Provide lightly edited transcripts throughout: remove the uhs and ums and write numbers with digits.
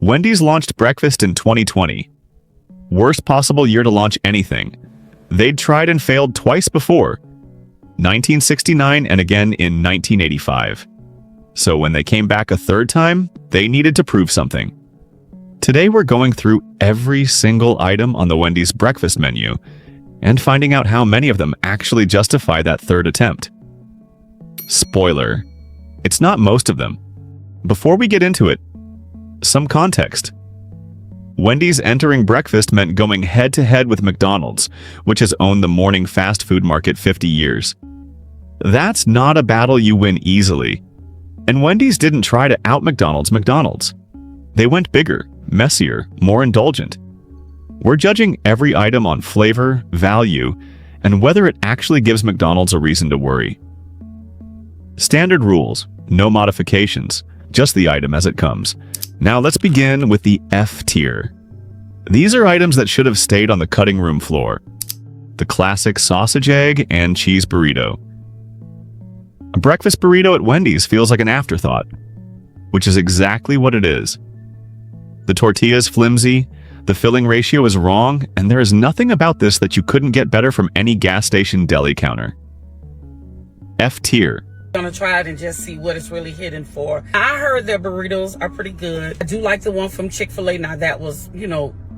Wendy's launched breakfast in 2020. Worst possible year to launch anything. They'd tried and failed twice before, 1969 and again in 1985. So when they came back a third time, they needed to prove something. Today we're going through every single item on the Wendy's breakfast menu and finding out how many of them actually justify that third attempt. Spoiler, it's not most of them. Before we get into it, some context. Wendy's entering breakfast meant going head-to-head with McDonald's, which has owned the morning fast food market 50 years. That's not a battle you win easily. And Wendy's didn't try to out-McDonald's. They went bigger, messier, more indulgent. We're judging every item on flavor, value, and whether it actually gives McDonald's a reason to worry. Standard rules, no modifications, just the item as it comes. Now let's begin with the F tier. These are items that should have stayed on the cutting room floor. The classic sausage egg and cheese burrito. A breakfast burrito at Wendy's feels like an afterthought, which is exactly what it is. The tortilla is flimsy, the filling ratio is wrong, and there is nothing about this that you couldn't get better from any gas station deli counter. F tier. Gonna try it and just see what it's really hitting for. I heard their burritos are pretty good. I do like the one from Chick-fil-A. Now that was,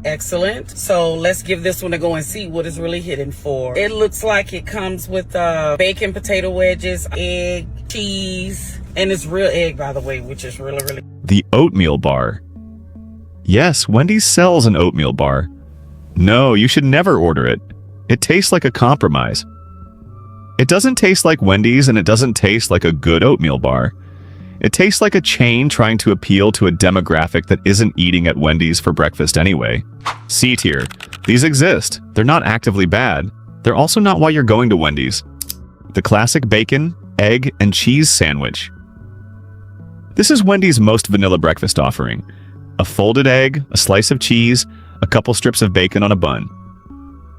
excellent. So let's give this one a go and see what it's really hitting for. It looks like it comes with bacon, potato wedges, egg, cheese, and it's real egg, by the way, which is really. The oatmeal bar. Yes, Wendy's sells an oatmeal bar. No, you should never order it. It tastes like a compromise. It doesn't taste like Wendy's, and it doesn't taste like a good oatmeal bar. It tastes like a chain trying to appeal to a demographic that isn't eating at Wendy's for breakfast anyway. C tier. These exist. They're not actively bad. They're also not why you're going to Wendy's. The classic bacon, egg, and cheese sandwich. This is Wendy's most vanilla breakfast offering. A folded egg, a slice of cheese, a couple strips of bacon on a bun.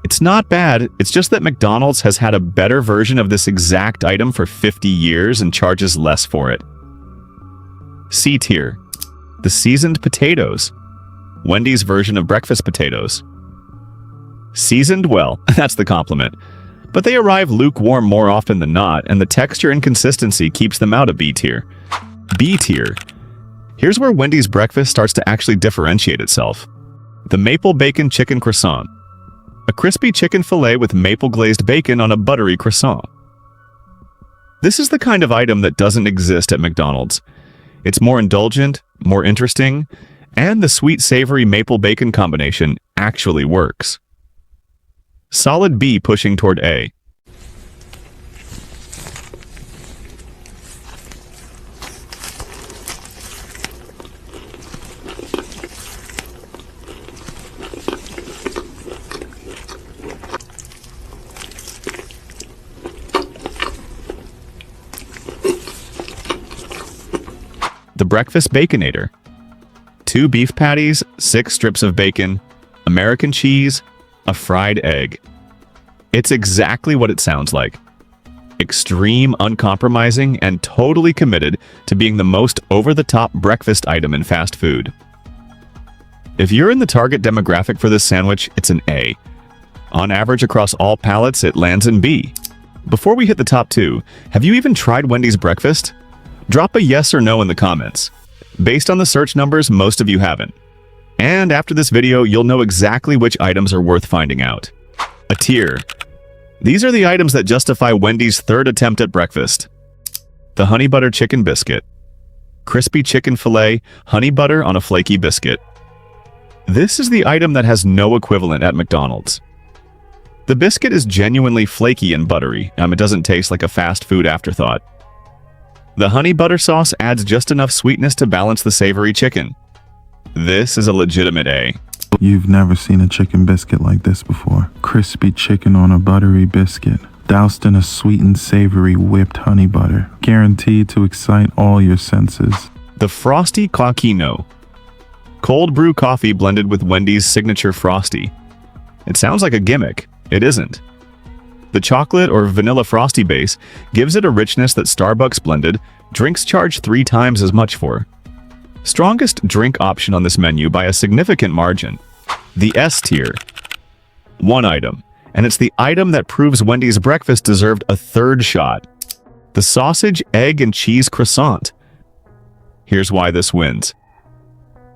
It's not bad, it's just that McDonald's has had a better version of this exact item for 50 years and charges less for it. C tier. The seasoned potatoes. Wendy's version of breakfast potatoes. Seasoned? Well, that's the compliment. But they arrive lukewarm more often than not, and the texture inconsistency keeps them out of B tier. B tier. Here's where Wendy's breakfast starts to actually differentiate itself. The maple bacon chicken croissant. A crispy chicken fillet with maple glazed bacon on a buttery croissant. This is the kind of item that doesn't exist at McDonald's. It's more indulgent, more interesting, and the sweet-savory maple bacon combination actually works. Solid B pushing toward A. The Breakfast Baconator. 2 beef patties, 6 strips of bacon, American cheese, a fried egg. It's exactly what it sounds like. Extreme, uncompromising, and totally committed to being the most over-the-top breakfast item in fast food. If you're in the target demographic for this sandwich, it's an A. On average across all palates, it lands in B. Before we hit the top 2, have you even tried Wendy's breakfast? Drop a yes or no in the comments. Based on the search numbers, most of you haven't. And after this video, you'll know exactly which items are worth finding out. A tier. These are the items that justify Wendy's third attempt at breakfast. The honey butter chicken biscuit. Crispy chicken fillet, honey butter on a flaky biscuit. This is the item that has no equivalent at McDonald's. The biscuit is genuinely flaky and buttery. It doesn't taste like a fast food afterthought. The honey butter sauce adds just enough sweetness to balance the savory chicken. This is a legitimate A. You've never seen a chicken biscuit like this before. Crispy chicken on a buttery biscuit, doused in a sweet and savory whipped honey butter, guaranteed to excite all your senses. The Frosty Coquino. Cold brew coffee blended with Wendy's signature Frosty. It sounds like a gimmick. It isn't. The chocolate or vanilla Frosty base gives it a richness that Starbucks blended drinks charge 3 times as much for. Strongest drink option on this menu by a significant margin. The S tier. One item, and it's the item that proves Wendy's breakfast deserved a third shot. The sausage, egg, and cheese croissant. Here's why this wins.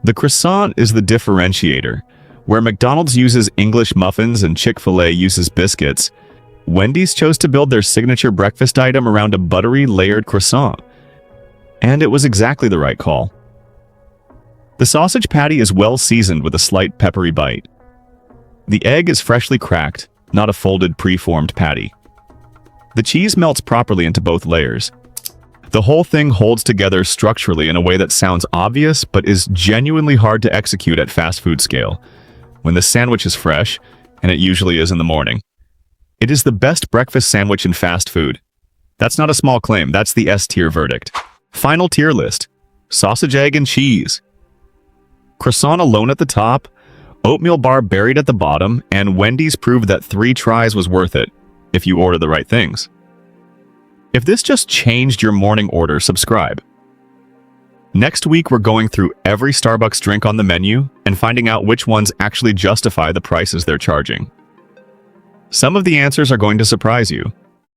The croissant is the differentiator. Where McDonald's uses English muffins and Chick-fil-A uses biscuits, Wendy's chose to build their signature breakfast item around a buttery, layered croissant. And it was exactly the right call. The sausage patty is well seasoned with a slight peppery bite. The egg is freshly cracked, not a folded, pre-formed patty. The cheese melts properly into both layers. The whole thing holds together structurally in a way that sounds obvious but is genuinely hard to execute at fast food scale. When the sandwich is fresh, and it usually is in the morning, it is the best breakfast sandwich in fast food. That's not a small claim, that's the S-tier verdict. Final tier list. Sausage, egg, and cheese. Croissant alone at the top, oatmeal bar buried at the bottom, and Wendy's proved that 3 tries was worth it, if you order the right things. If this just changed your morning order, subscribe. Next week, we're going through every Starbucks drink on the menu and finding out which ones actually justify the prices they're charging. Some of the answers are going to surprise you.